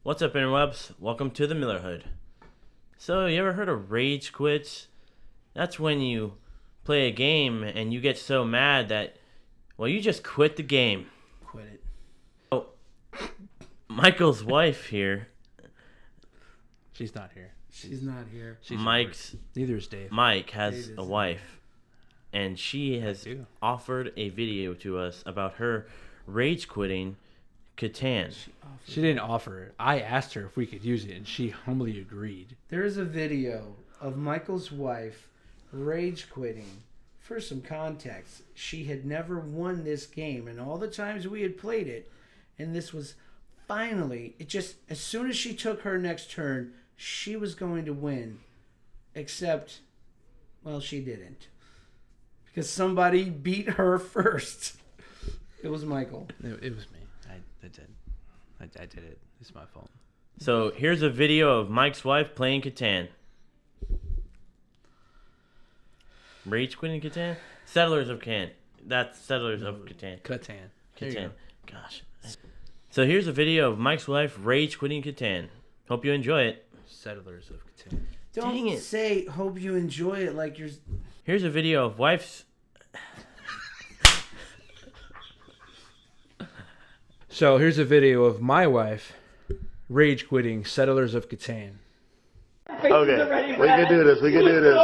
What's up, interwebs? Welcome to the Millerhood. So, you ever heard of rage quits? That's when you play a game and you get so mad that, well, you just quit the game. Quit it. Oh, Michael's wife here. She's not here. She's not here. She's Neither is Dave. Mike has Dave a is- wife, and she has do. offered a video to us about her rage quitting Catan. She didn't offer it. I asked her if we could use it, and she humbly agreed. There's a video of Michael's wife rage quitting. For some context, she had never won this game, and all the times we had played it, and this was finally, it just, as soon as she took her next turn, she was going to win. Except, well, she didn't. Because somebody beat her first. It was Michael. It was me. I did it. It's my fault. So, here's a video of Mike's wife playing Catan. Rage quitting Catan? Settlers of Catan. That's Settlers of Catan. Catan. There you Catan. go. Gosh. So here's a video of Mike's wife rage quitting Catan. Hope you enjoy it. Settlers of Catan. Don't Dang it. say, hope you enjoy it like you're... Here's a video of wife's... So here's a video of my wife rage quitting Settlers of Catan. Okay, we can do this. We can do this.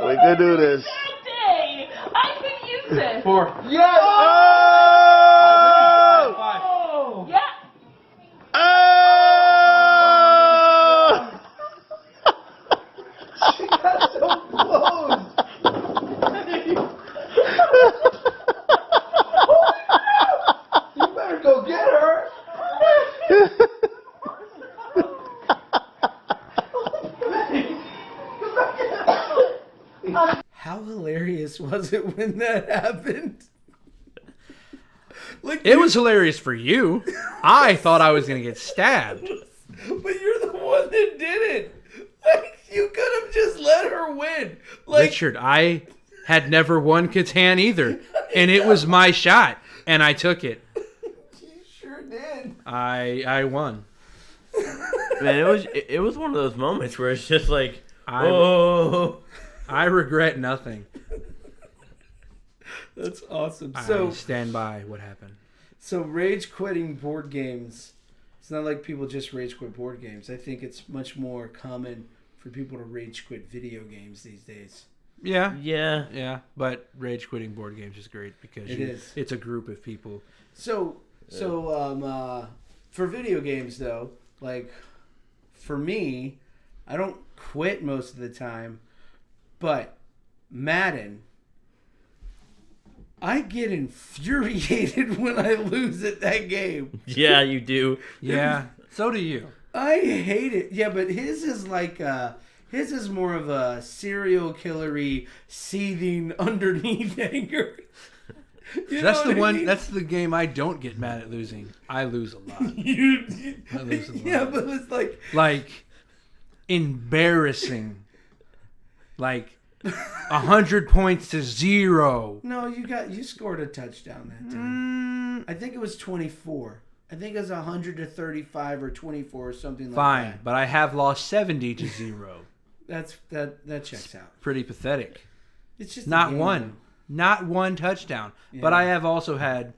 We can do this. Day. I can use this. Yes! Oh! Yeah. Oh! She got so close. You better go get her. How hilarious was it when that happened? Like It was hilarious for you. I thought I was going to get stabbed. but you're the one that did it. Like, you could have just let her win. Like, Richard, I had never won Catan either. And it was my shot. And I took it. you sure did. I won. Man, it was one of those moments where it's just like, I- oh. I regret nothing. That's awesome. I So, stand by what happened. so rage quitting board games. It's not like people just rage quit board games. I think it's much more common for people to rage quit video games these days. Yeah. Yeah. Yeah, but rage quitting board games is great because It is. it's a group of people. So for video games though, like for me, I don't quit most of the time, but Madden, I get infuriated when I lose at that game. Yeah, you do. Yeah, so do you. I hate it. Yeah, but his is like his is more of a serial killery, seething underneath anger. You That's know the what I one. mean? That's the game I don't get mad at losing. I lose a lot. I lose a lot. Yeah, but it's like Like embarrassing. Like 100 points to 0. no, you scored a touchdown that time. I think it was 24. I think it was 100 to 35 or 24 or something like Fine, that. but I have lost 70 to 0. That checks out. Pretty pathetic. It's just a Not game, one. Not one touchdown. But Yeah. I have also had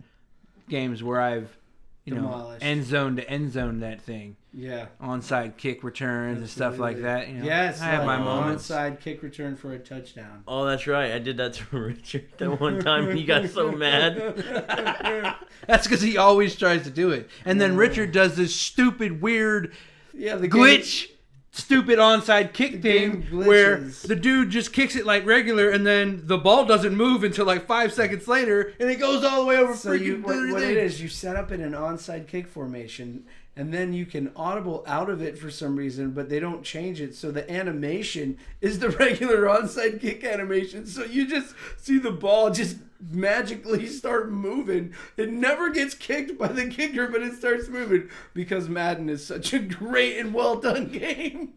games where I've, Demolished. end zone to end zone that thing. though. Yeah. Onside kick returns and stuff like that. You know, Yes, I have like my moments. onside kick return for a touchdown. Oh, that's right. I did that to Richard that one time and he got so mad. That's because he always tries to do it. And then Richard does this stupid, weird Yeah, the glitch, stupid onside kick game thing where glitches. the dude just kicks it like regular and then the ball doesn't move until like 5 seconds later and it goes all the way over So freaking what thing. it is, you set up in an onside kick formation, and then you can audible out of it for some reason, but they don't change it. So the animation is the regular onside kick animation. So you just see the ball just magically start moving. It never gets kicked by the kicker, but it starts moving because Madden is such a great and well done game.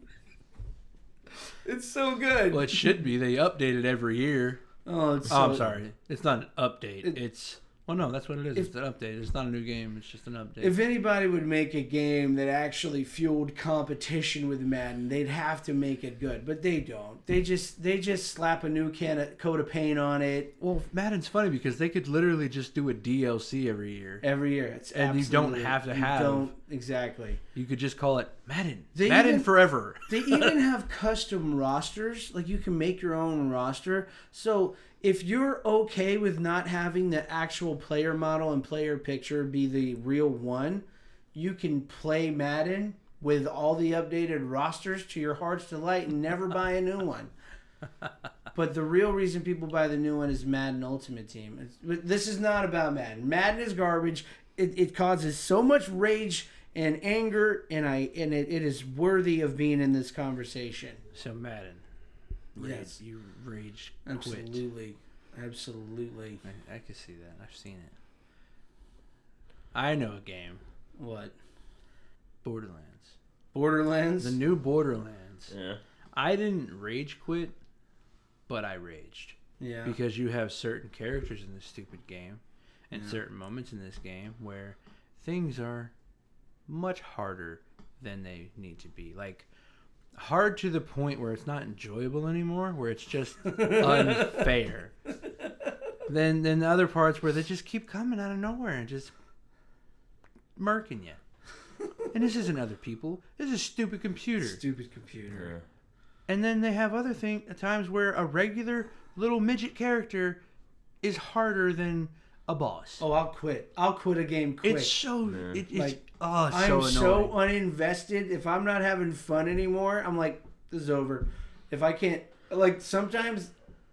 It's so good. Well, it should be. They update it every year. Oh, it's Oh, I'm so- sorry. It's not an update. It's Well, no, that's what it is. It's an update. It's not a new game. It's just an update. If anybody would make a game that actually fueled competition with Madden, they'd have to make it good, but they don't. They just slap a new coat of paint on it. Well, Madden's funny because they could literally just do a DLC every year. Every year, it's And you don't have to have. Don't exactly. You could just call it Madden. They Madden even- forever. They even have custom rosters. Like, you can make your own roster. So if you're okay with not having the actual player model and player picture be the real one, you can play Madden with all the updated rosters to your heart's delight and never buy a new one. But the real reason people buy the new one is Madden Ultimate Team. This is not about Madden. Madden is garbage. It causes so much rage and anger, and it is worthy of being in this conversation. So Madden. Yes. You rage quit. Absolutely. I can see that. I've seen it. I know a game. What? Borderlands. Borderlands? The new Borderlands. Yeah. I didn't rage quit, but I raged. Yeah. Because you have certain characters in this stupid game and certain moments in this game where things are much harder than they need to be. Like, hard to the point where it's not enjoyable anymore, where it's just unfair. Then the other parts where they just keep coming out of nowhere and just murking you. And this isn't other people. This is a stupid computer. Stupid computer. And then they have other times where a regular little midget character is harder than a boss. Oh, I'll quit. I'll quit a game quick. It's so it's Like, oh, it's I so am annoying. so uninvested. If I'm not having fun anymore, I'm like, this is over. If I can't, like, sometimes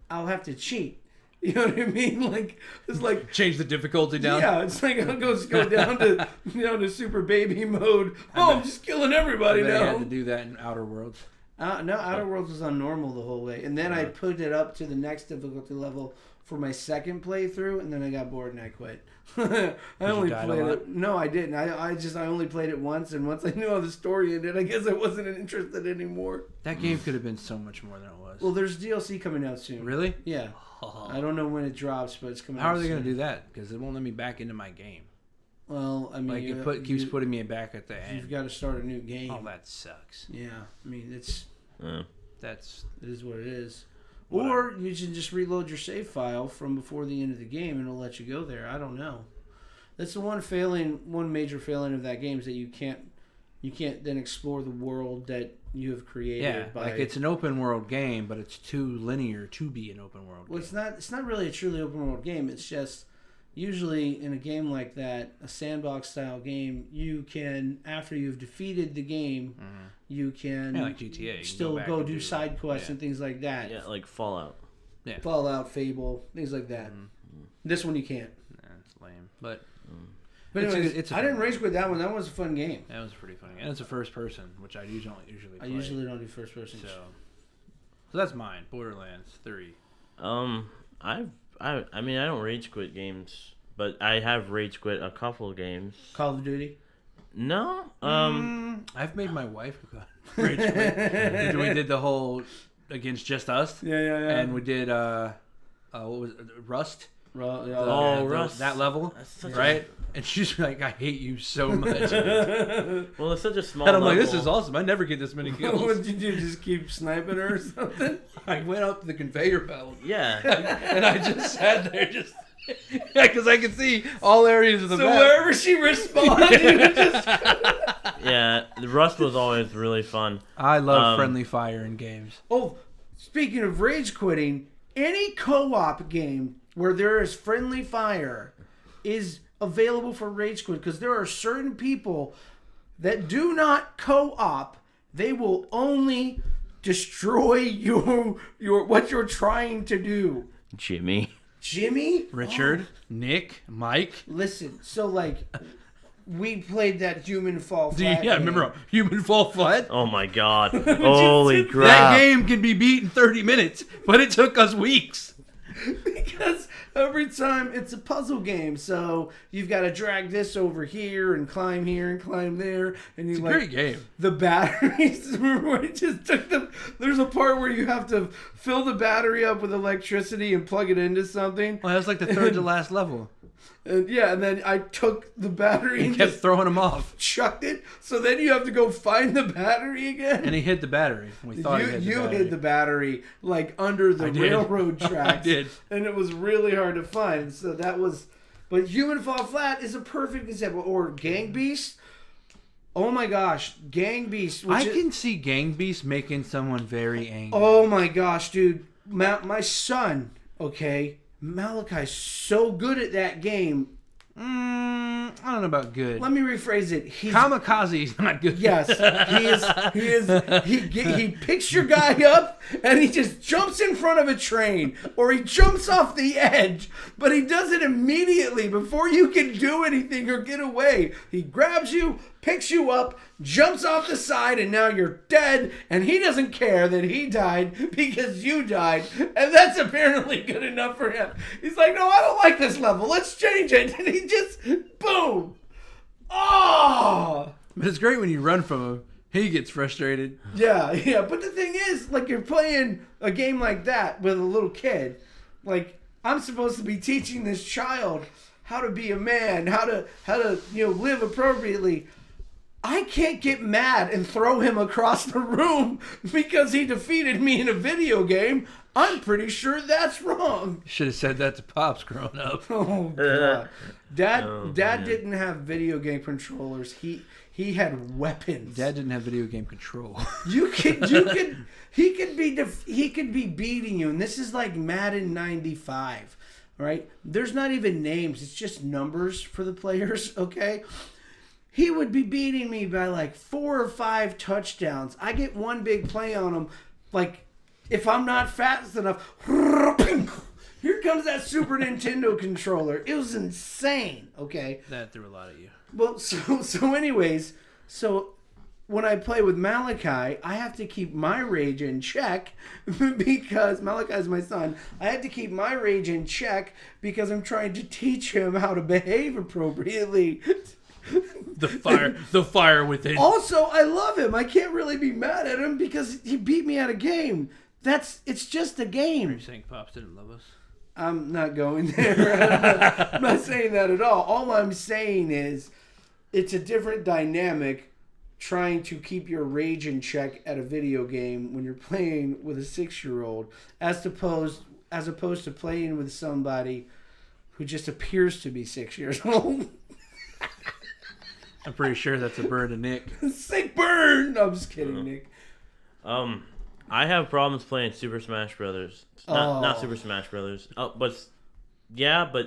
I'll have to cheat. You know what I mean? Like, it's like, Change the difficulty down. yeah, it's like I'll go down to super baby mode. Oh, I'm just killing everybody I bet you now. had to do that in Outer Worlds. No, Outer Worlds was on normal the whole way, and then I put it up to the next difficulty level for my second playthrough, and then I got bored and I quit. I only die a played lot? it. No, I didn't. I only played it once, and once I knew how the story ended, I guess I wasn't interested anymore. That game could have been so much more than it was. Well, there's DLC coming out soon. Really? Yeah. I don't know when it drops, but it's coming out. How are they going soon. to do that? Because it won't let me back into my game. Well, I mean, Like it keeps putting me back at the end. You've got to start a new game. Oh, that sucks. Yeah, I mean, it That's is what it is. Whatever. Or you can just reload your save file from before the end of the game, and it'll let you go there. I don't know. That's the one major failing of that game is that you can't then explore the world that you have created. yeah. By, Like it's an open world game, but it's too linear to be an open world well, game. it's not really a truly open world game. It's just usually in a game like that, a sandbox style game, you can, after you've defeated the game, you can like GTA. You can still back go and do side quests yeah. and things like that. Yeah, like Fallout. Fallout, Fable, things like that. This one you can't. That's lame. But But It's a anyways, good- it's a I didn't fun rage quit that one. That was a fun game. that was pretty funny. And it's a first person, which I usually play. I usually don't do first person. So that's mine. Borderlands 3. I mean, I don't rage quit games, but I have rage quit a couple of games. Call of Duty. No, I've made my wife rage quit. We did the whole Against Just Us. Yeah. And we did what was it? Rust. Rust. That level, That's such right? And she's like, "I hate you so much." well, it's such a small. And I'm like, "This level. is awesome! I never get this many What kills." did you do? Just keep sniping her or something? I went up the conveyor belt Yeah, and I just sat there, just because I could see all areas of the So map. wherever she responded, you just yeah. The Rust was always really fun. I love friendly fire in games. Oh, speaking of rage quitting, any co-op game where there is friendly fire is available for rage quit because there are certain people that do not co-op. They will only destroy your what you're trying to do. Jimmy. Jimmy? Richard, Nick, Mike. Listen, so like we played that Human Fall Do you, Flat. yeah, game. remember Human Fall Flat? Oh my God! Holy That crap! game can be beat in 30 minutes, but it took us weeks. Because every time it's a puzzle game, so you've got to drag this over here and climb there, and you It's a like great game. the batteries. Remember when it just took them? There's a part where you have to fill the battery up with electricity and plug it into something. Well, that was like the third to last level. And then I took the battery He and kept just throwing them off. chucked it. So then you have to go find the battery again. And he hit the battery. We thought he hit the battery. hid the battery like under the I did. railroad tracks. I did. And it was really hard to find. So that was... But Human Fall Flat is a perfect example. Or Gang Beast. Oh my gosh. Gang Beast. I can see Gang Beast making someone very angry. Oh my gosh, dude. My son, okay, Malachi's so good at that game. I don't know about good. Let me rephrase it. Kamikaze is not good. Yes, he picks your guy up and he just jumps in front of a train or he jumps off the edge, but he does it immediately before you can do anything or get away. He grabs you, picks you up, jumps off the side, and now you're dead, and he doesn't care that he died because you died, and that's apparently good enough for him. He's like, no, I don't like this level. Let's change it. And he just, boom. Oh! But it's great when you run from him. He gets frustrated. Yeah. But the thing is, like, you're playing a game like that with a little kid. Like, I'm supposed to be teaching this child how to be a man, how to live appropriately. I can't get mad and throw him across the room because he defeated me in a video game. I'm pretty sure that's wrong. Should have said that to Pops growing up. Oh god. Dad didn't have video game controllers. He had weapons. Dad didn't have video game control. He could be beating you, and this is like Madden 95, right? There's not even names. It's just numbers for the players, okay? He would be beating me by like 4 or 5 touchdowns. I get one big play on him. Like, if I'm not fast enough, here comes that Super Nintendo controller. It was insane, okay? That threw a lot at you. Well, so anyways, when I play with Malachi, I have to keep my rage in check because Malachi's my son. I have to keep my rage in check because I'm trying to teach him how to behave appropriately. The fire within. Also, I love him. I can't really be mad at him because he beat me at a game. It's just a Are game. you saying Pops didn't love us? I'm not going there. I'm not saying that at all. All I'm saying is it's a different dynamic trying to keep your rage in check at a video game when you're playing with a 6-year-old as opposed to playing with somebody who just appears to be 6 years old. I'm pretty sure that's a bird of Nick. Sick burn! No, I'm just kidding, Nick. I have problems playing Super Smash Brothers. Not Super Smash Brothers. But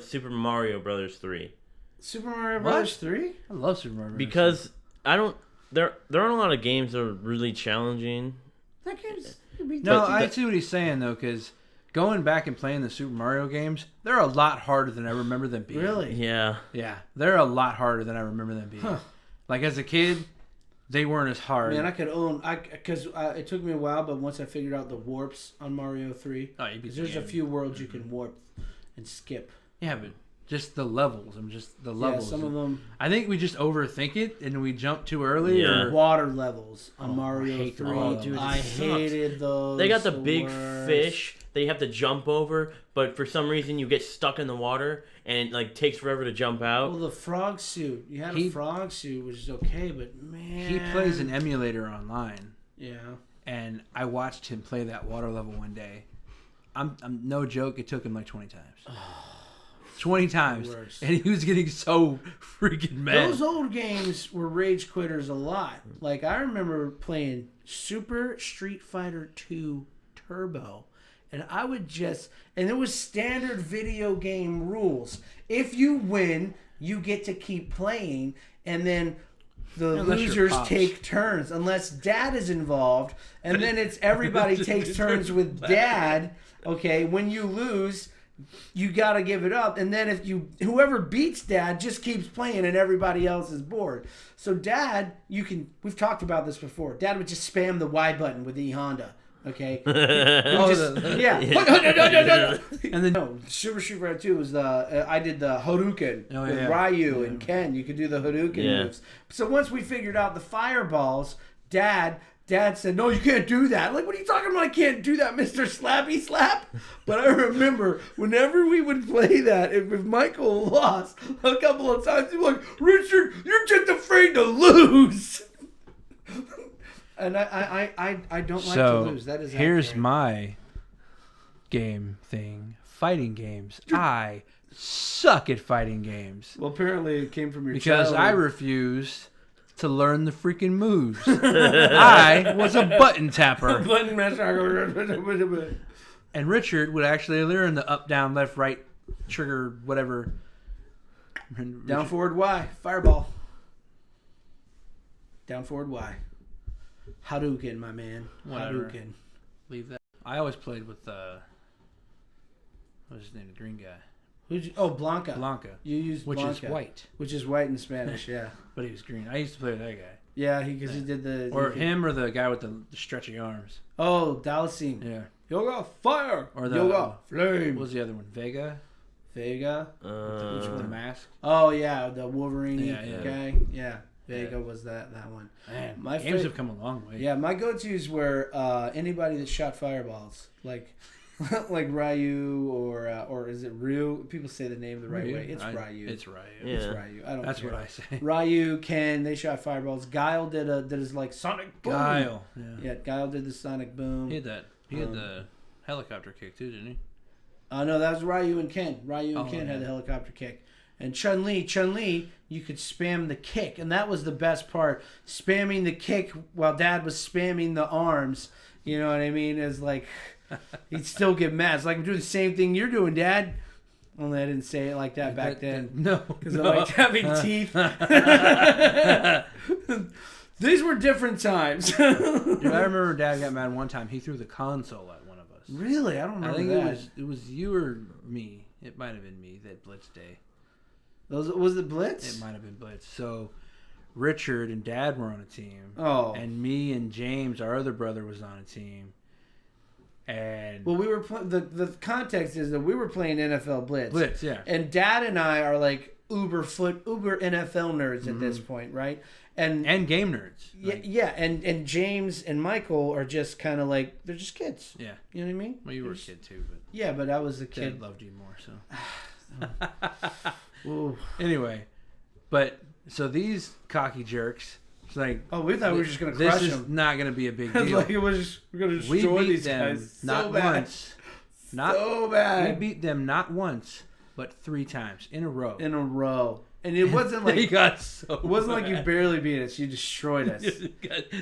Super Mario Brothers 3. Super Mario Bros. 3? I love Super Mario Bros. Because I don't. There aren't a lot of games that are really challenging. That game's... No, I see what he's saying, though, because going back and playing the Super Mario games, they're a lot harder than I remember them being. Really? Yeah. Yeah, they're a lot harder than I remember them being. Huh. Like, as a kid, they weren't as hard. Man, I could own... Because it took me a while, but once I figured out the warps on Mario 3... Oh, you beat there's the a game. few worlds you can warp and skip. Yeah, but just the levels. Just the levels. Yeah, some of them... I think we just overthink it and we jump too early. Yeah. Or... Water levels on Oh, Mario I hate 3. water dude, it I sucks. hated those. They got the big worst. fish that you have to jump over, but for some reason you get stuck in the water and it like takes forever to jump out. Well, the frog suit. You had a frog suit, which is okay, but man... He plays an emulator online. Yeah. And I watched him play that water level one day. I'm no joke, it took him like 20 times. 20 times. Worst. And he was getting so freaking mad. Those old games were rage quitters a lot. Like, I remember playing Super Street Fighter 2 Turbo. And I would just... And it was standard video game rules. If you win, you get to keep playing. And then the Unless you're losers Pops. take turns. Unless Dad is involved. And then it's everybody takes turns with Dad. Okay, when you lose... You gotta give it up, and then whoever beats Dad just keeps playing, and everybody else is bored. So Dad, we've talked about this before. Dad would just spam the Y button with the Honda. Okay. Yeah. And then No, Super Street Fighter 2 was I did the Hadouken with yeah. Ryu and Ken. You could do the Hadouken moves. So once we figured out the fireballs, Dad said, "No, you can't do that." Like, what are you talking about? I can't do that, Mr. Slappy Slap. But I remember whenever we would play that, if Michael lost a couple of times, he'd be like, "Richard, you're just afraid to lose." And I don't like to lose. That is here's accurate. my game thing. Fighting games. I suck at fighting games. Well, apparently it came from your Because I childhood. refused to learn the freaking moves. I was a button tapper. Button masher. And Richard would actually learn the up, down, left, right, trigger, whatever. Down, forward, Y. Fireball. Down, forward, Y. Hadouken, my man. Whatever. Hadouken. Leave that. I always played with, what's his name? The green guy. Blanca. Blanca. You used Which Blanca. is white. Which is white in Spanish, yeah. But he was green. I used to play with that guy. Yeah, because he did the... Or him or the guy with the stretchy arms. Oh, Dalasine. Yeah. Yoga, fire! Or the- Yoga, flame! What was the other one? Vega? Vega? Which one? The mask? Oh, yeah, the Wolverine Yeah, yeah. guy. Yeah, Vega was that one. Man, My games fa- have come a long way. Yeah, my go-tos were anybody that shot fireballs, like like Ryu or is it Ryu? People say the name the right way. It's Ryu. It's Ryu. Yeah. It's Ryu. I don't That's care. what I say. Ryu, Ken, they shot fireballs. Guile did his like sonic boom. Guile. Yeah. Yeah, Guile did the sonic boom. He had that. He had the helicopter kick too, didn't he? No, that was Ryu and Ken. Ryu and Oh, Ken had yeah. the helicopter kick. And Chun-Li, you could spam the kick, and that was the best part. Spamming the kick while Dad was spamming the arms. You know what I mean? Is like he'd still get mad. It's like I'm doing the same thing you're doing, Dad. Only I didn't say it like that back then. No, Because I liked having teeth. These were different times. Dude, I remember Dad got mad one time. He threw the console at one of us. Really? I don't I remember think that. it was you or me. It might have been me that Blitz Day. Was it Blitz? It might have been Blitz. So Richard and Dad were on a team. Oh. And me and James, our other brother, was on a team. And Well, we were the context is that we were playing NFL Blitz. Blitz, yeah. And Dad and I are like uber NFL nerds at this point, right? And game nerds. yeah, and James and Michael are just kind of like they're just kids. Yeah. You know what I mean? Well, you were a kid too, but Yeah, but I was a Dad kid. loved you more, so. Ooh. Anyway, but so these cocky jerks, it's like, Oh, we thought we were just gonna this crush is them. not going to be a big It's deal. like it was we're gonna We destroy beat these them guys so not bad. once, not So bad. we beat them not once, but 3 times in a row. In a row. And it wasn't They like got so it wasn't like you bad. barely beat us, you destroyed us.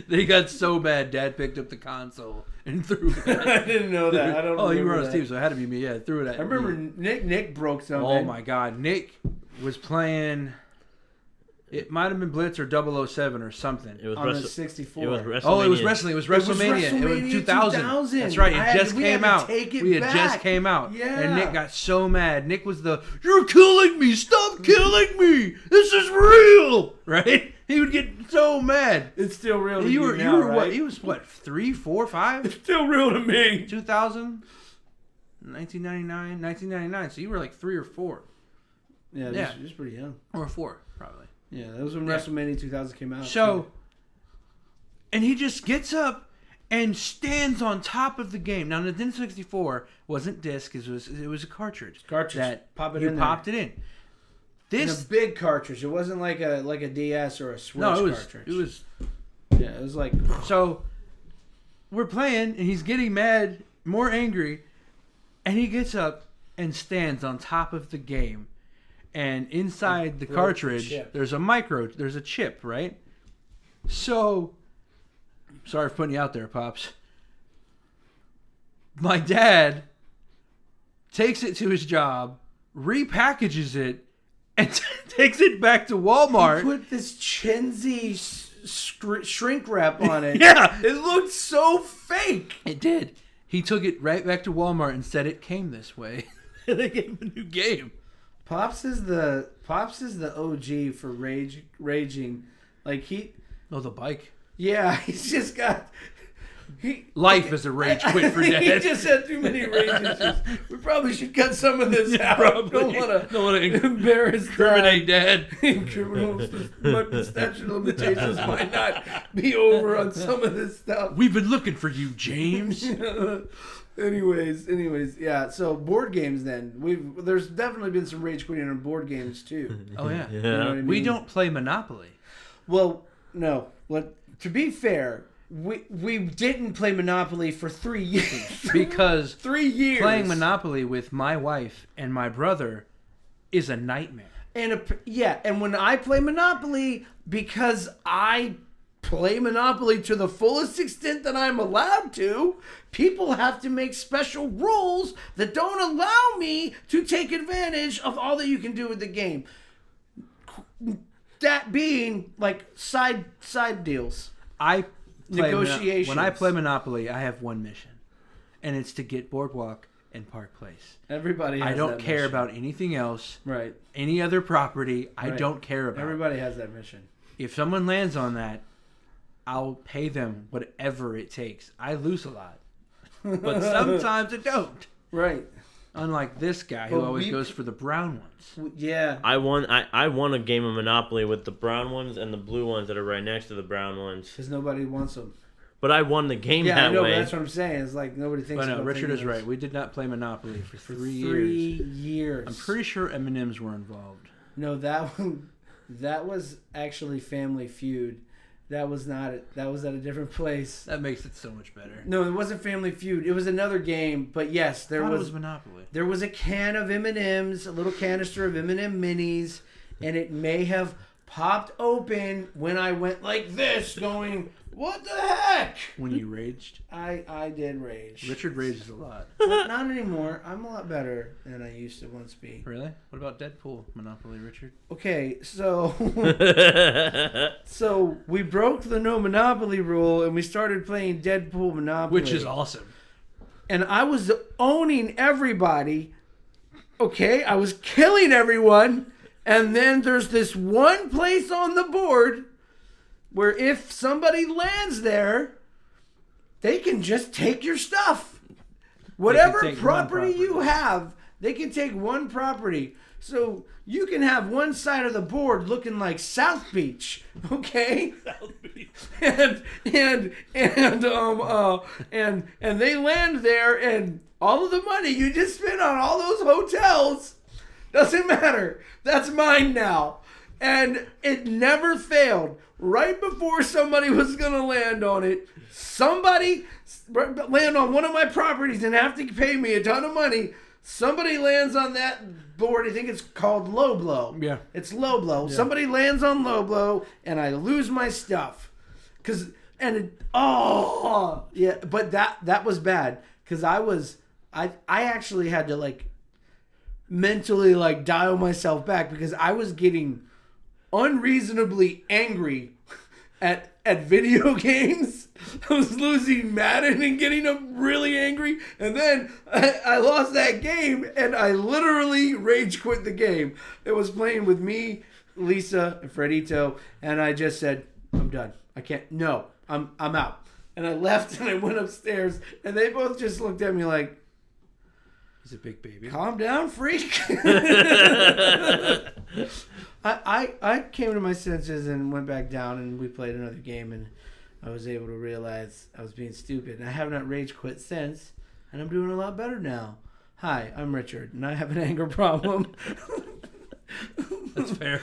They got so bad. Dad picked up the console and threw it. I didn't know that. I don't Oh, you were on remember his that. team, so it had to be me. Yeah, threw it at I remember me. Nick broke something. Oh my God, Nick was playing. It might have been Blitz or 007 or something. It was On the Wrestle- 64. It was WrestleMania. Oh, it was wrestling. It was WrestleMania. It was 2000. That's right. It just came out. We had just came out. Yeah. And Nick got so mad. Nick was "You're killing me! Stop killing me! This is real!" Right? He would get so mad. It's still real to You you were, now, you were right? what? He was what? 3, 4, 5? still real to me. 2000, 1999. So you were like 3 or 4, Yeah, Yeah. He was pretty young. or 4 probably. Yeah, that was when Yeah. WrestleMania 2000 came out. So, and he just gets up and stands on top of the game. Now, the Nintendo 64 wasn't disc; it was a cartridge. Cartridge. That Pop it you in there. popped it in. In This a big cartridge. It wasn't like a DS or a Switch cartridge. it was Yeah, it was like so. We're playing, and he's getting mad, more angry, and he gets up and stands on top of the game. And inside the little cartridge, chip. there's a chip, right? So, sorry for putting you out there, Pops. My dad takes it to his job, repackages it, and takes it back to Walmart. he put this Chenzi shrink wrap on it. Yeah. It looked so fake. It did. He took it right back to Walmart and said it came this way. And they gave him a new game. Pops is the OG for raging. Like Oh, the bike. yeah, he's just got Life is a rage quit for He Dad. just had too many rage issues. We probably should cut some of this out. Don't want to embarrass Incriminate Dad. Criminals. The statute of limitations might not be over on some of this stuff. We've been looking for you, James. Anyways, yeah. So board games. Then there's definitely been some rage quitting on board games too. Oh yeah. You know what I mean? We don't play Monopoly. Well, no. To be fair, we didn't play Monopoly for 3 years. Because 3 years playing Monopoly with my wife and my brother is a nightmare. And when I play Monopoly, because I play Monopoly to the fullest extent that I'm allowed to, people have to make special rules that don't allow me to take advantage of all that you can do with the game. That being like side deals. Negotiations. When I play Monopoly, I have one mission, and it's to get Boardwalk and Park Place. Everybody has I don't that care mission. about anything else. Right. Any other property, I Right. don't care about. Everybody has that mission. If someone lands on that, I'll pay them whatever it takes. I lose a lot, but sometimes I don't. Right. Unlike this guy who But always we- goes for the brown ones. Yeah. I won a game of Monopoly with the brown ones and the blue ones that are right next to the brown ones. Because nobody wants them. But I won the game Yeah, that I know, way. but that's what I'm saying. It's like nobody thinks But no, about Richard is thinking right. We did not play Monopoly for 3 3 years. years. I'm pretty sure M&Ms were involved. No, that was actually Family Feud. That was not it. That was at a different place. That makes it so much better. No, it wasn't Family Feud. It was another game. But yes, I thought it was Monopoly. there was a can of M&Ms, a little canister of M&M minis, and it may have popped open when I went like this, going, "What the heck?" When you raged? I did rage. Richard rages a lot. But not anymore. I'm a lot better than I used to once be. Really? What about Deadpool Monopoly, Richard? Okay, so so we broke the no Monopoly rule and we started playing Deadpool Monopoly, Which is awesome. and I was owning everybody. Okay, I was killing everyone, and then there's this one place on the board where if somebody lands there, they can just take your stuff. Whatever take one property you property. have, they can take one property. So you can have one side of the board looking like South Beach, okay? South Beach. And they land there, and all of the money you just spent on all those hotels doesn't matter. That's mine now. And it never failed. Right before somebody was going to land on it, somebody land on one of my properties and have to pay me a ton of money. Somebody lands on that board. I think it's called low blow. Yeah. It's low blow. Yeah. Somebody lands on low blow, and I lose my stuff. But that was bad because I actually had to like mentally like dial myself back because I was getting unreasonably angry at video games. I was losing Madden and getting really angry, and then I lost that game and I literally rage quit the game. It was playing with me, Lisa, and Fredito, and I just said, I'm done. I can't. No, I'm out. And I left and I went upstairs, and they both just looked at me like, He's a big baby. calm down, freak. I came to my senses and went back down, and we played another game, and I was able to realize I was being stupid. And I have not rage quit since, and I'm doing a lot better now. Hi, I'm Richard, and I have an anger problem. That's fair.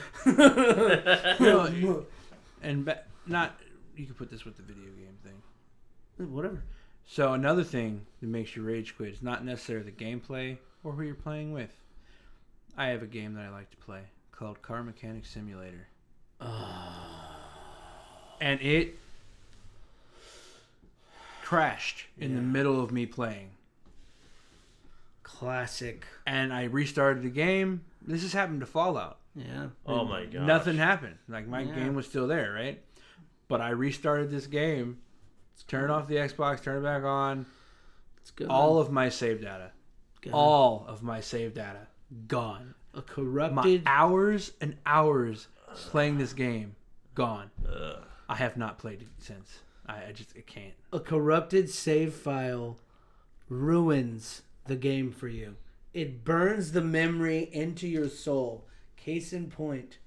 Not you can put this with the video game thing. Whatever. So another thing that makes you rage quit is not necessarily the gameplay or who you're playing with. I have a game that I like to play called Car Mechanic Simulator. And it crashed in the middle of me playing. Classic. And I restarted the game. This has happened to Fallout. Yeah. Oh my god. Nothing happened. Like my game was still there, right? But I restarted this game, turned off the Xbox, turned it back on. It's good. All of my save data. All of my save data gone. A corrupted. My hours and hours playing this game gone. I have not played it since. I can't. A corrupted save file ruins the game for you. It burns the memory into your soul. Case in point,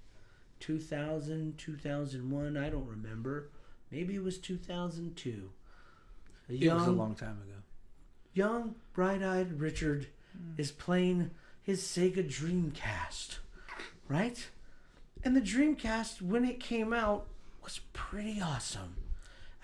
2000, 2001, I don't remember. Maybe it was 2002. It was a long time ago. Young, bright-eyed Richard is playing his Sega Dreamcast, right? And the Dreamcast, when it came out, was pretty awesome.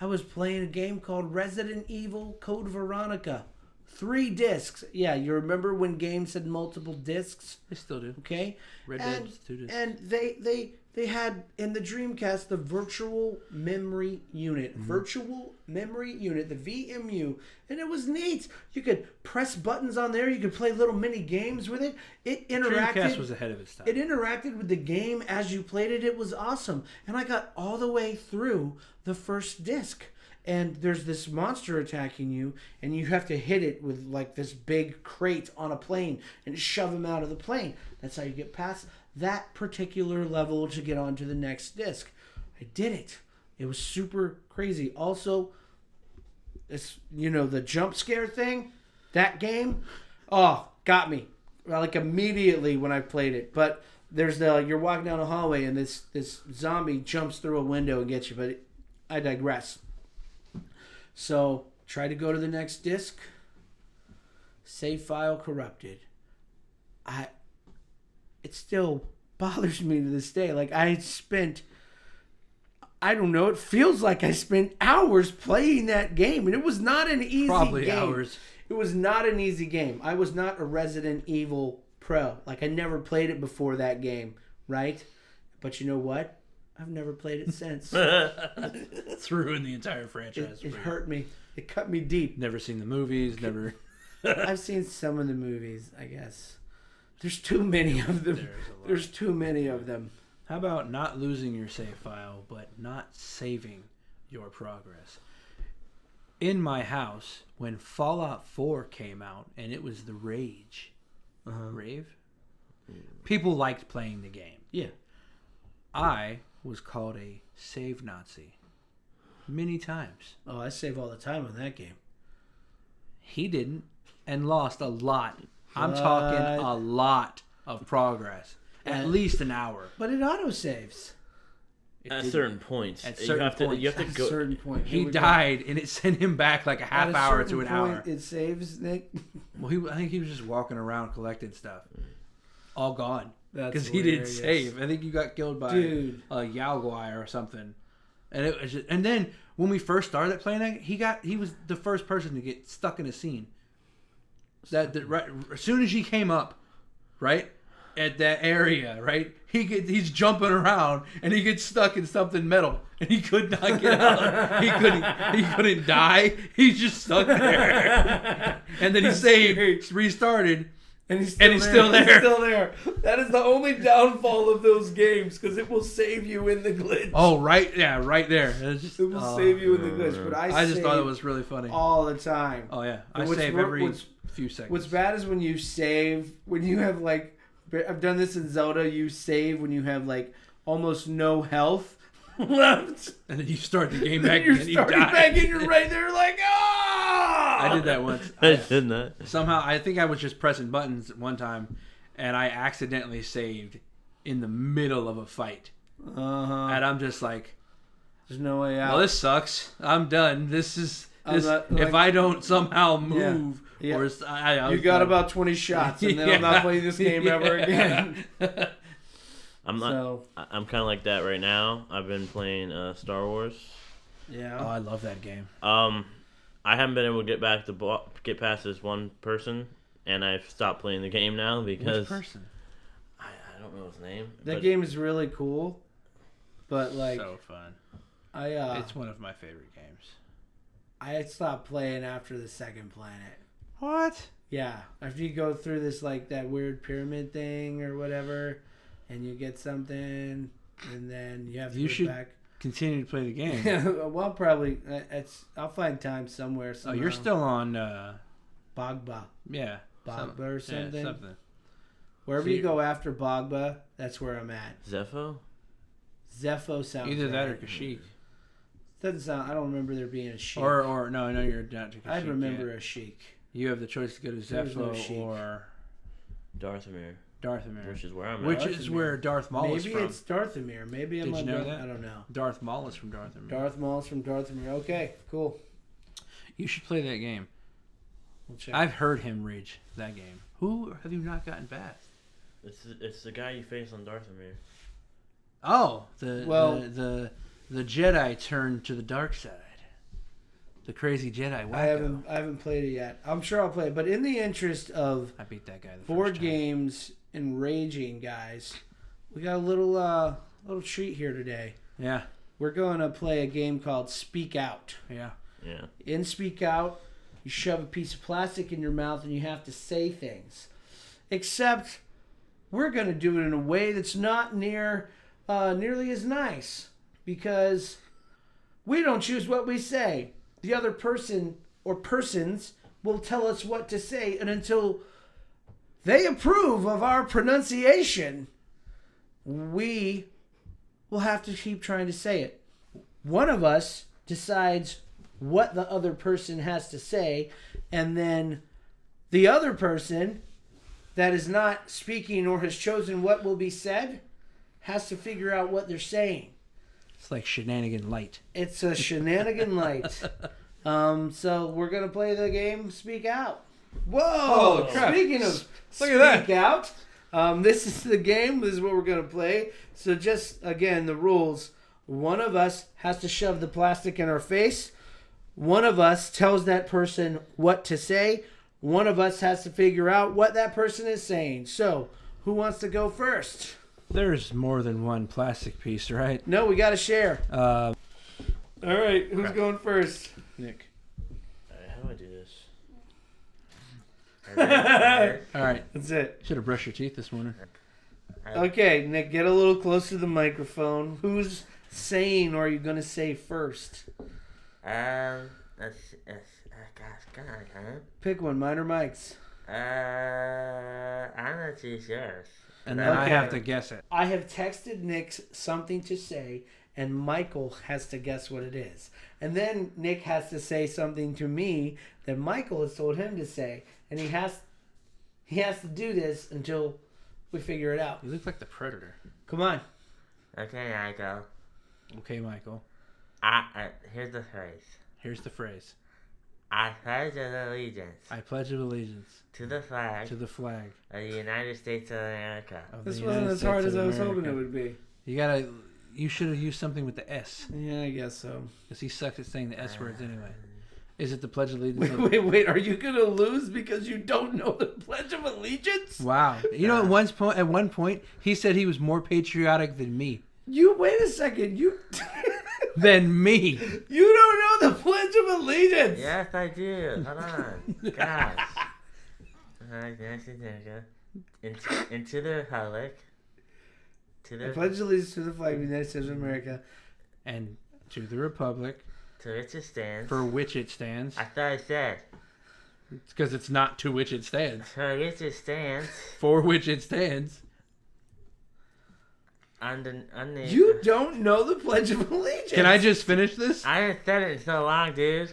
I was playing a game called Resident Evil Code Veronica. 3 discs. Yeah, you remember when games had multiple discs? They still do. Okay. Red Dead 2 discs. And they had in the Dreamcast the virtual memory unit. Virtual memory unit, the VMU. And it was neat. You could press buttons on there. You could play little mini games with it. It interacted. Dreamcast was ahead of its time. It interacted with the game as you played it. It was awesome. And I got all the way through the first disc. And there's this monster attacking you, and you have to hit it with like this big crate on a plane and shove him out of the plane. That's how you get past that particular level to get onto the next disc. I did it. It was super crazy. Also, it's the jump scare thing, that game, got me like immediately when I played it. But there's you're walking down a hallway and this zombie jumps through a window and gets you. But I digress. So, try to go to the next disc. Save file corrupted. It still bothers me to this day. Like, I spent, I don't know, it feels like I spent hours playing that game. And it was not an easy Probably game. hours. It was not an easy game. I was not a Resident Evil pro. Like, I never played it before that game, right? But you know what? I've never played it since. It's ruined the entire franchise. It hurt me. It cut me deep. Never seen the movies. Never. I've seen some of the movies, I guess. There's too many of them. There's too many of them. How about not losing your save file, but not saving your progress? In my house, when Fallout 4 came out, and it was the rage. Rave? People liked playing the game. Yeah. I was called a save Nazi many times. Oh, I save all the time on that game. He didn't, and lost a lot. I'm talking a lot of progress. At least an hour. But it autosaves. At certain points. At You certain have to points. go. At a certain point. He died, and it sent him back like a half At a hour certain to an point, hour. It saves, Nick. Well, I think he was just walking around collecting stuff. All gone. That's Because he didn't hilarious. save. I think you got killed by a Yaoguai or something. And it was just, and then when we first started playing that, he was the first person to get stuck in a scene. Right as soon as he came up, right at that area, right, he's jumping around and he gets stuck in something metal and he could not get out. he couldn't die. He's just stuck there. And then he saved, restarted. And he's still there. He's still there. That is the only downfall of those games, because it will save you in the glitch. Oh, right. Yeah, right there. It will save you in the glitch. But I just thought it was really funny. all the time. Oh, yeah. I What's save wor- every what's- few seconds. What's bad is when you save, when you have like, I've done this in Zelda, you save when you have like almost no health left. And then you start the game back You're and you starting die. back and you're right there like, ah! I did that once. I did that. Somehow, I think I was just pressing buttons one time, and I accidentally saved in the middle of a fight. Uh-huh. And I'm just like, There's no way out. well, this sucks. I'm done. This is... I'm not, if I don't somehow move... Yeah. Or I You was got done. about 20 shots, and then I'm not playing this game ever again. I'm not. So, I'm kind of like that right now. I've been playing Star Wars. yeah. Oh, I love that game. I haven't been able to get past this one person, and I've stopped playing the game now because Which person? I don't know his name. That but game is really cool, but like So fun. it's one of my favorite games. I stopped playing after the second planet. What? Yeah, after you go through this like that weird pyramid thing or whatever, and you get something, and then you have to You go should back. Continue to play the game. Well, probably I'll find time somewhere. Oh, Somehow. you're still on... Bogba, yeah. Bogba or something. Yeah, something. Wherever So you you're- go after Bogba, that's where I'm at. Zepho. Zepho sounds Either that or right. Kashyyyk. Doesn't sound. I don't remember there being a Sheik. Or no, you're not. I remember a Sheik. You have the choice to go to There's no Zepho Sheik. or Dathomir, Dathomir, which is where I'm which at. is where Darth Maul is Maybe from. it's Dathomir. Maybe I'm Did you know on- that? I don't know. Darth Maul is from Dathomir. Darth Maul's from Dathomir. Okay, cool. You should play that game. We'll check. I've heard him rage that game. Who have you not gotten past? It's the guy you face on Dathomir. Oh, Well- the Jedi turned to the dark side. The crazy Jedi. Wacko. I haven't played it yet. I'm sure I'll play it. But in the interest of I beat that guy the board first time. games and raging, guys, we got a little treat here today. Yeah, We're going to play a game called Speak Out. yeah. Yeah. In Speak Out, you shove a piece of plastic in your mouth and you have to say things. Except we're going to do it in a way that's not nearly as nice, because we don't choose what we say. The other person or persons will tell us what to say, and until they approve of our pronunciation, we will have to keep trying to say it. One of us decides what the other person has to say, and then the other person that is not speaking or has chosen what will be said has to figure out what they're saying. It's like Shenanigan Light. It's a shenanigan light. So we're gonna play the game Speak Out. Whoa! Holy crap. Speaking of Look at that. Speak Out, this is the game. This is what we're gonna play. So just again, the rules: one of us has to shove the plastic in our face. One of us tells that person what to say. One of us has to figure out what that person is saying. So, who wants to go first? There's more than one plastic piece, right? No, we got to share. Uh, All right, who's going first? Nick. How do I do this? All right. That's it. Should have brushed your teeth this morning. Okay, Nick, get a little closer to the microphone. Who's saying or are you going to say first? Gosh, God, huh? Pick one, mine or Mike's. I'm not too sure. And then I Okay. have to guess it. I have texted Nick something to say, and Michael has to guess what it is. And then Nick has to say something to me that Michael has told him to say, and he has to do this until we figure it out. You look like the Predator. Come on. Okay, I go. Okay, Michael. Here's the phrase. Here's the phrase. I pledge allegiance I pledge allegiance to the flag to the flag of the United States of America. of This the wasn't United as hard States as of I was hoping America. it would be. You should have used something with the S, Yeah, I guess so. because he sucks at saying the S words anyway. Is it the Pledge of Allegiance? Wait. Are you going to lose because you don't know the Pledge of Allegiance? Wow. You know, at one point, he said he was more patriotic than me. Wait a second. Than me. You don't know the Pledge of Allegiance. Yes, I do. Hold on. Gosh. Into the republic. I pledge allegiance to the flag of the United States of America. And to the Republic, to which it stands. for which it stands. I thought I said. It's because it's not to which it stands. For which it stands. For which it stands. On the. You don't know the Pledge of Allegiance. Can I just finish this? I haven't said it in so long, dude.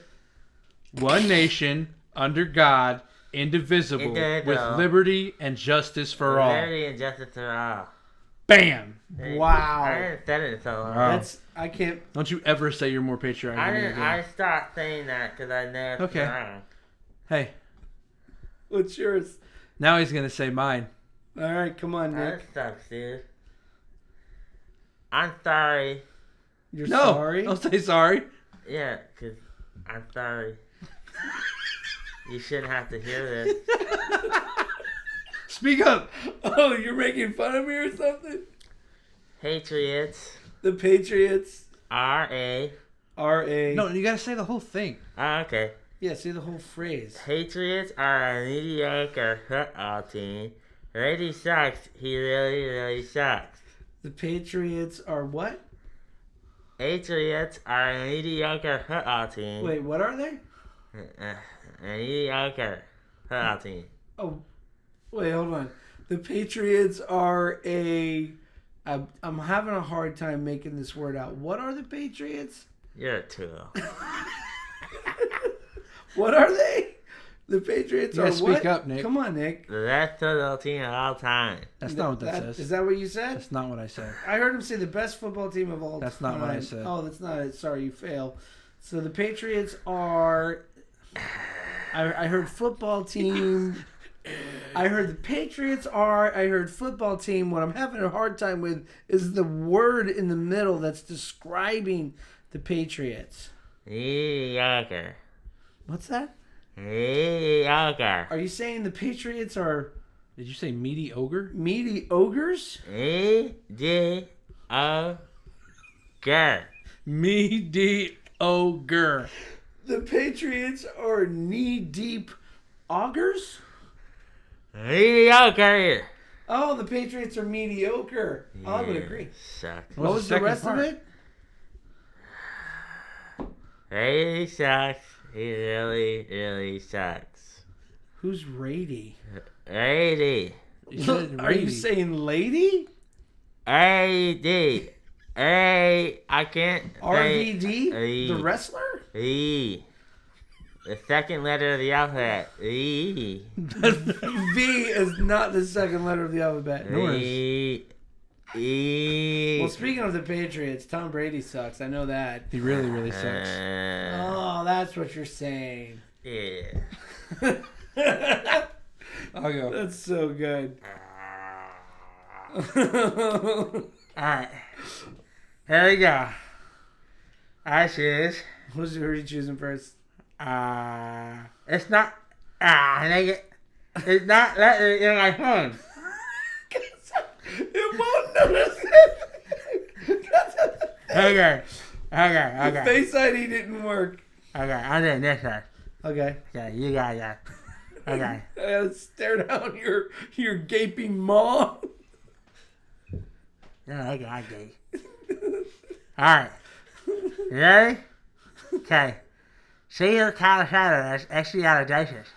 One nation, under God, indivisible, Indivisible. with liberty and justice for all. Liberty and justice for all. Bam! Wow. I haven't said it in so long. Wow. I can't. Don't you ever say you're more patriotic than me again. I stopped saying that because I know it's Okay. wrong. Hey, What's yours? now he's going to say mine. All right, come on, That Nick. sucks, dude. I'm sorry. You're No, sorry. don't say sorry. Yeah, because I'm sorry. You shouldn't have to hear this. Speak up. Oh, you're making fun of me or something? Patriots. The Patriots R.A. are a. No, you got to say the whole thing. Okay. Yeah, say the whole phrase. Patriots are a mediocre football team. Really sucks. He really, really sucks. The Patriots are what? Patriots are a mediocre football team. Wait, what are they? A mediocre football team. Oh, wait, hold on. The Patriots are a. I'm having a hard time making this word out. What are the Patriots? You're a tool. What are they? The Patriots You are gotta what? speak up, Nick. Come on, Nick. The best football team of all time. That's not what that Is says. that what you said? That's not what I said. I heard him say the best football team of all time. That's not what I said. Oh, that's not it. Sorry, you fail. So the Patriots are. I heard football team. I heard the Patriots are. I heard football team. What I'm having a hard time with is the word in the middle that's describing the Patriots. Mediocre. What's that? Mediocre. Are you saying the Patriots are Did you say meaty ogre? meaty ogres? Mediocre. Meaty ogre. The Patriots are knee-deep augers? Mediocre. Oh, the Patriots are mediocre. Oh, I would agree. Suck. What was the second rest part? of it? He sucks. He really, really sucks. Who's Rady? AD. You said Are you Rady. saying lady? AD. I can't say RVD? The wrestler? E. The second letter of the alphabet. E. V is not the second letter of the alphabet. E. E. Well, speaking of the Patriots, Tom Brady sucks. I know that. He really, really sucks. Oh, that's what you're saying. Yeah. I'll go. That's so good. Alright. Here we go. I choose. Who are you choosing first? It's not. Dang it. It's not letting it in my phone. It won't notice it. Okay. Face ID didn't work. Okay, I'm doing this one. Okay. Okay, you got that. Okay. I gotta stare down your gaping maw. No, okay, I get it. Alright. You ready? Okay. See your califragilistic expialidocious.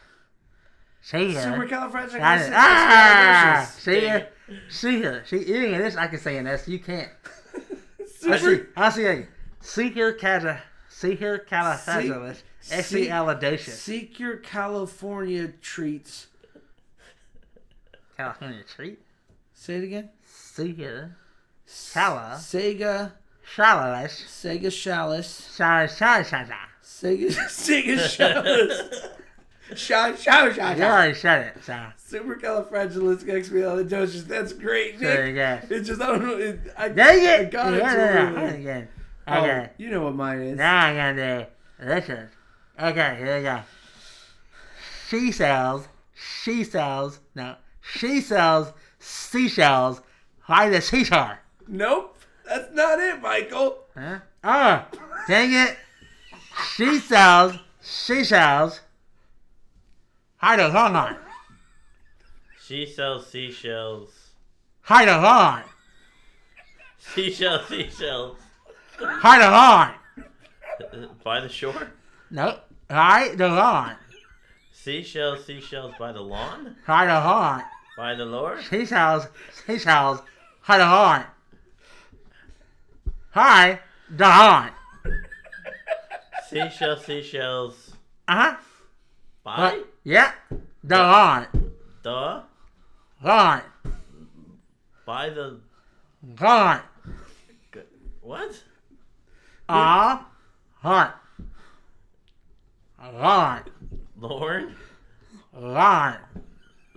See your... Supercalifragilistic. See here. See, even this I can say in this. You can't. Super. I'll see you. See your califragilistic expialidocious. Seek your California treats. California treat. Say it again. See here. Cala. Sega Shalalis. Chalice. Shala. Sega Chalice. You already said it, so. Supercalifragilisticexpialidocious. That's great, There Nick. you go. It's just I don't know. I Dang it! I got it. Yeah, too. again. Oh, Okay. you know what mine is. Now I'm gonna do this one. Okay, here we go. She sells seashells by the seashore. Nope, that's not it, Michael. Huh? Oh, dang it. She sells seashells by the lawn. She sells seashells. By the lawn. Seashells. By the lawn. By the shore? No, by the lawn. Seashells by the lawn? By the lawn. By the lure? Seashells by the lawn. Hi, the lawn. Seashells. Uh-huh. By? Yeah, the lawn. The? Lawn. By the... Lawn. What? Lawn. Lawn. Lord? Lawn.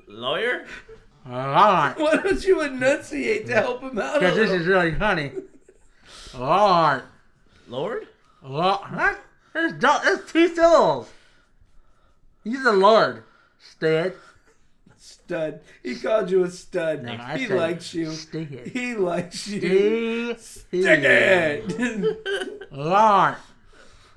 Lawyer? Lawn. Why don't you enunciate to help him out? Because this is really funny. Lawn. Lord? Lawn. There's two syllables. He's the Lord. Stud. Stud. He called you a stud. No, I He said likes you. Stupid. He likes you. Stick Stick it. Lawn.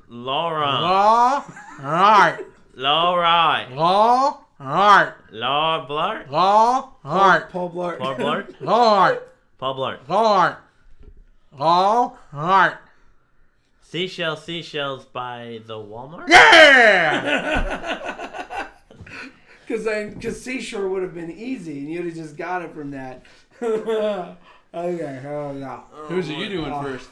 Laura. Law. Right. Laura. Law. Right. Law Blart? Law. Right. Paul Blart. Paul Blart? Lord. Paul Blart. Lord. Law. Right. Seashells by the Walmart? Yeah. Because seashore would have been easy, and you'd have just got it from that. Okay, oh yeah. Who's it you doing first?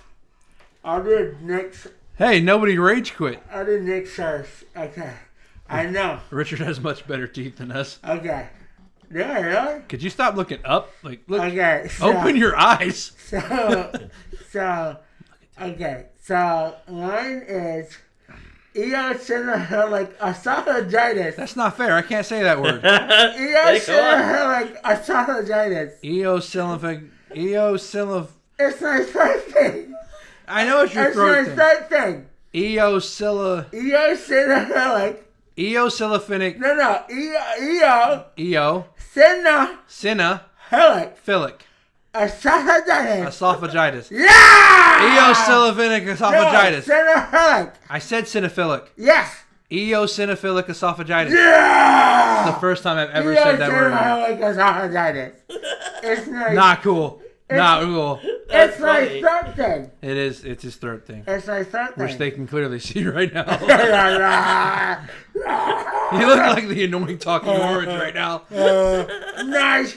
I'll do it next. Hey, nobody rage quit. I didn't Nick first. Okay. I know. Richard has much better teeth than us. Okay. Yeah, really? Could you stop looking up? Like, look. Okay. So, Open your eyes. Okay. So, mine is eosinophilic esophagitis. That's not fair. I can't say that word. Eosinophilic esophagitis. Eosinophilic. It's my third thing. I know it's your It's throat my thing. third thing. Eosinophilic. Eosinophilic. No. Eosinophilic. Eosinophilic esophagitis. Esophagitis. Yeah! Eosinophilic esophagitis. No, eosinophilic. I said cynophilic. Yes. Eosinophilic esophagitis. Yeah! It's the first time I've ever said that word. Eosinophilic esophagitis. It's my, Not cool. Not cool. it's my third thing. It is. It's his third thing. It's my third thing. Which they can clearly see right now. you You look like the annoying talking orange right now. Nice.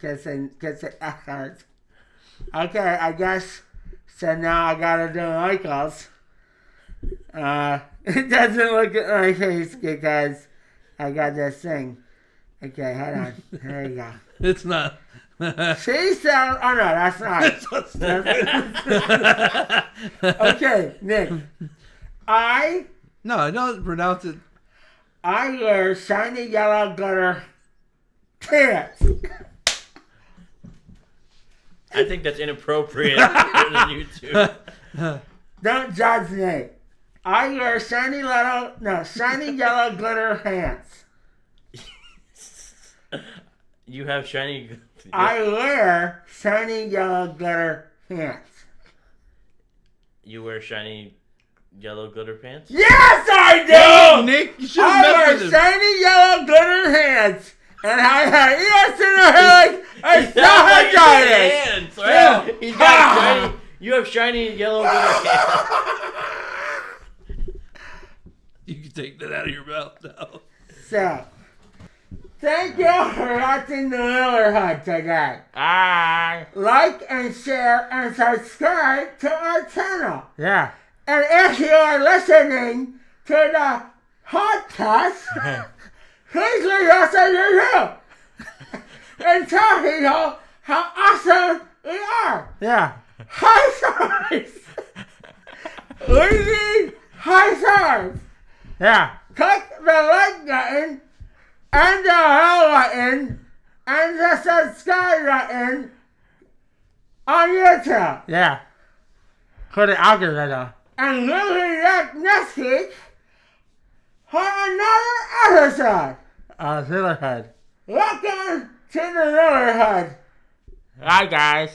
Gets it hurts. Okay, I guess. So now I gotta do Michael's. It doesn't look at my face because I got this thing. Okay, hold on. There you go. It's not. She sound. Oh no, that's not. Okay, Nick. No, don't pronounce it. I wear shiny yellow glitter pants. I think that's inappropriate on YouTube. Don't judge me. I wear shiny yellow glitter pants. You have shiny. I wear shiny yellow glitter pants. You wear shiny yellow glitter pants? Yes, I do! Oh, Nick, you should I have met wear with him. shiny yellow glitter pants. And I have esophagitis. Hands, right? He's got shiny. You have shiny yellow glitter pants. You can take that out of your mouth now. So, thank you for watching the Miller Hut today. Like and share and subscribe to our channel. Yeah. And if you are listening to the podcast, please leave us a review and tell people how awesome we are. Yeah. High stars! We need high stars! Yeah. Click the like button and the bell button and the subscribe button on YouTube. Yeah. For the algorithm. And we'll be back next week for another episode. Millerhead. Welcome to the Millerhood. Hi, guys.